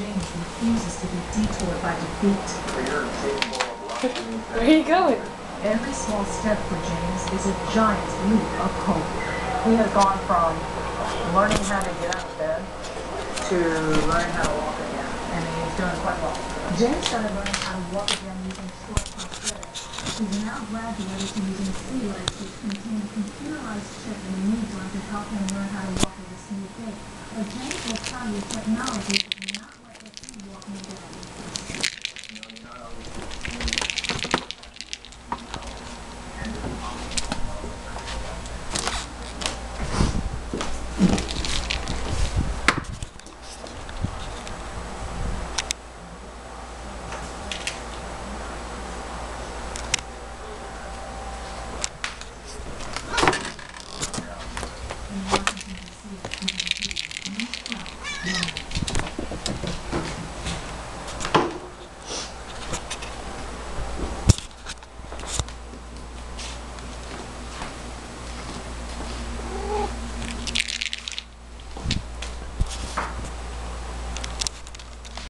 James refuses to be detoured by defeat. Where are you going? Every small step for James is a giant leap of hope. He has gone from learning how to get out of bed to learning how to walk again, and he's doing quite well. James started learning how to walk again using short prosthetics. He's now graduated to using C-legs, which contain a computerized chip in the knee joint to help him learn how to walk with a smooth gait. But James will tell you technology